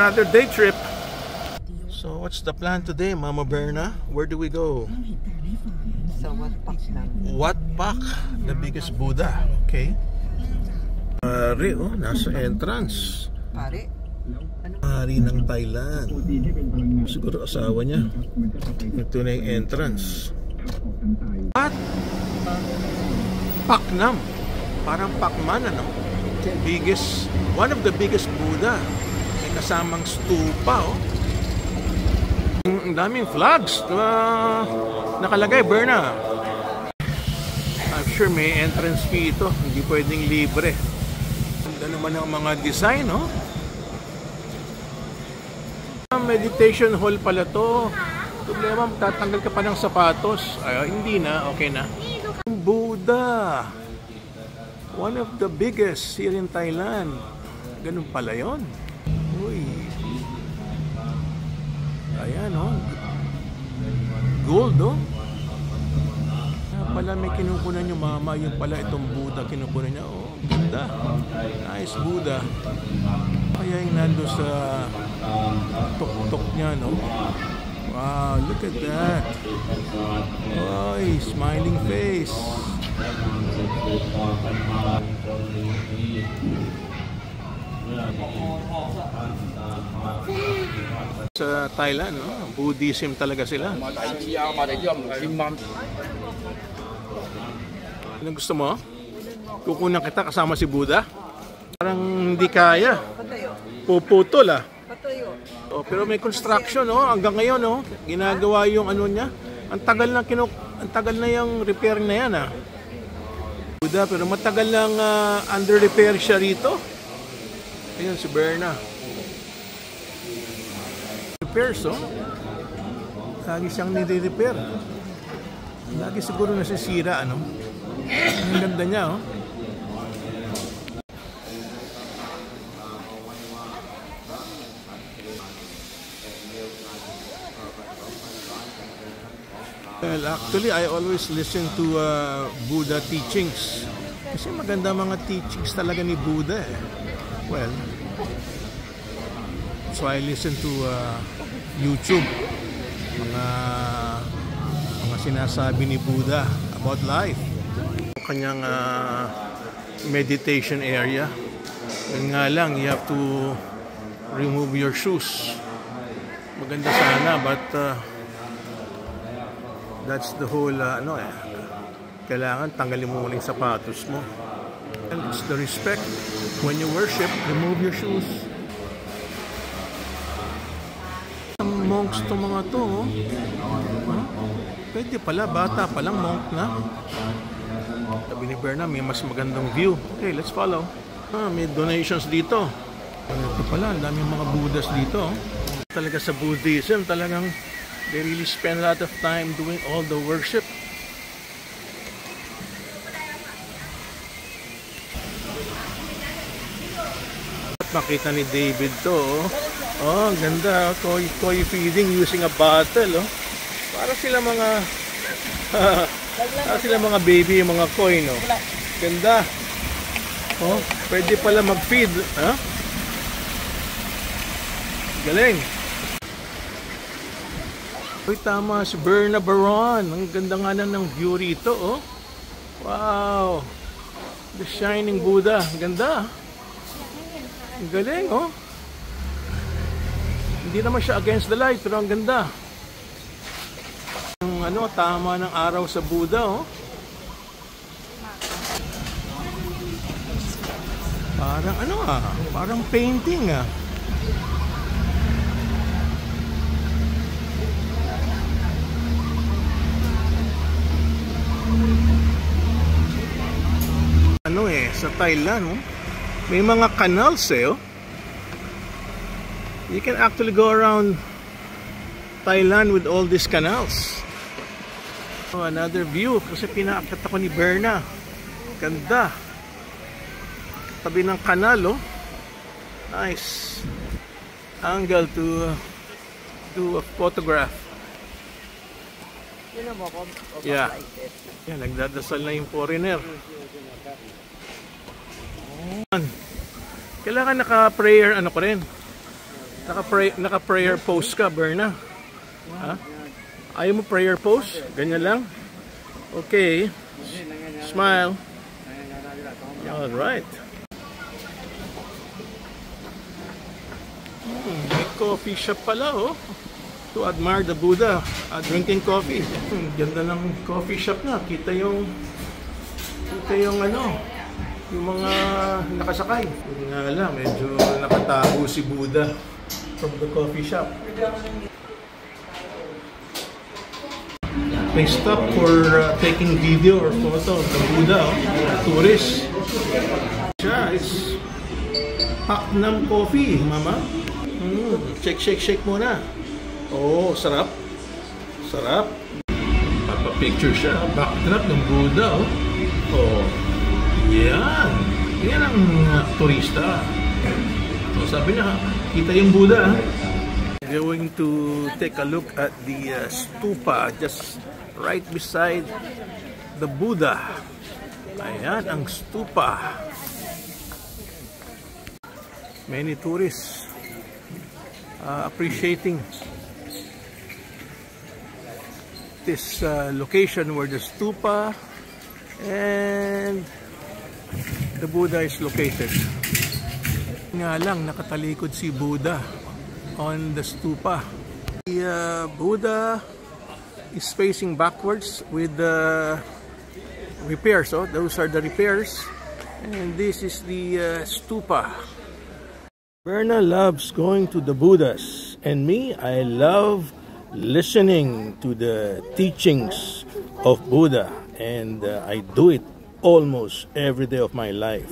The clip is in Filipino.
another day trip. So what's the plan today, Mama Berna? Where do we go? Sa Wat Pak lang. Wat Pak, the biggest Buddha. Okay. Pare, oh, nasa entrance. Pare? Pare ng Thailand. Siguro asawa niya. Ito na yung entrance. What? Paknam. Parang Pakman, ano? Biggest, one of the biggest Buddha. May kasamang stupa, oh. Ang daming flags. Nakalagay, Berna. I'm sure may entrance fee ito. Hindi pwedeng libre. Ganda naman ang mga design, no? Meditation hall pala to. Problema, tatanggal ka pa ng sapatos. Ay, hindi na, okay na. Buddha. One of the biggest here in Thailand. Ganun pala yun. Uy. Ayan, oh. Gold, oh. Pala may kinukunan yung mama, yung pala itong Buddha kinukunan niya. Oh, ganda. Nice Buddha. Kaya yung nando sa tok-tok niya, no? Wow, look at that. Oy, smiling face. Sa Thailand, no? Buddhism talaga sila. Anong gusto mo? Kukunan kita kasama si Buddha? Parang hindi kaya. Puputol, ah. Oh, pero may construction, no? Hanggang ngayon, no? Ginagawa yung ano niya. Ang tagal na yung repair na yan, ah. Buddha, pero matagal lang under repair siya rito. Ayun si Berna. Repairs, oh. Lagi siyang nire-repair. Lagi siguro nasisira, ano? Ang ganda niya, oh. Well, actually, I always listen to Buddha teachings. Kasi maganda mga teachings talaga ni Buddha, eh. Well, so I listen to YouTube. Mga sinasabi ni Buddha about life. Kanyang meditation area. Yun nga lang, you have to remove your shoes. Maganda sana, but that's the whole, kailangan tanggalin mo muna yung sapatos mo. And it's the respect. When you worship, remove your shoes. Ang monks to mga to, oh. Huh? Pwede pala, bata palang monk na. Sabi ni Berna, may mas magandang view. Okay, let's follow. May donations dito. Ito pala, ang daming mga Buddhas dito. Talaga sa Buddhism, talagang they really spend a lot of time doing all the worship. Makita ni David to, oh. Oh, ang ganda. Koi feeding using a bottle, oh. Para sila mga baby, mga koi, no? Ganda. Oh, pwede pala mag-feed, ha? Galing. Uy, tama, si Berna Baron. Ang ganda nga na ng view rito, oh. Wow. The Shining Buddha. Ang ganda. Ang galing, oh. Hindi naman siya against the light, pero ang ganda. Ang tama ng araw sa Buddha, oh. Parang parang painting, ah. Sa Thailand, oh, may mga canals, eh, oh. You can actually go around Thailand with all these canals. Oh, another view kasi pinaakyat ako ni Berna. Ganda. Tabi ng kanal, oh. Nice angle to do a photograph. Yeah. Yeah, nagdadasal na yung foreigner. Kailangan naka-prayer, ko rin. Naka-prayer pose ka, Berna. Ha? Ayaw mo prayer pose? Ganyan lang? Okay. Smile. Alright. May coffee shop pala, oh. To admire the Buddha. Drinking coffee. Ganda ng coffee shop na. Kita yung ano, yung mga nakasakay. Yung nga lang, medyo nakatago si Buddha from the coffee shop. They stop for taking video or photo of the Buddha, tourists. Siya is Paknam coffee, mama. Shake muna. Oh, sarap. Sarap. Papa-picture siya. Backdrop ng Buddha, oh. Oh, yan. Yan ang turista. So, sabi niya, kita yung Buddha. Going to take a look at the stupa just right beside the Buddha. Ayan ang stupa. Many tourists appreciating this location where the stupa and the Buddha is located. Nga lang, nakatalikod si Buddha on the stupa. The Buddha is facing backwards with the repairs. So those are the repairs, and this is the stupa. Berna loves going to the Buddhas, and me, I love listening to the teachings of Buddha, and I do it almost every day of my life.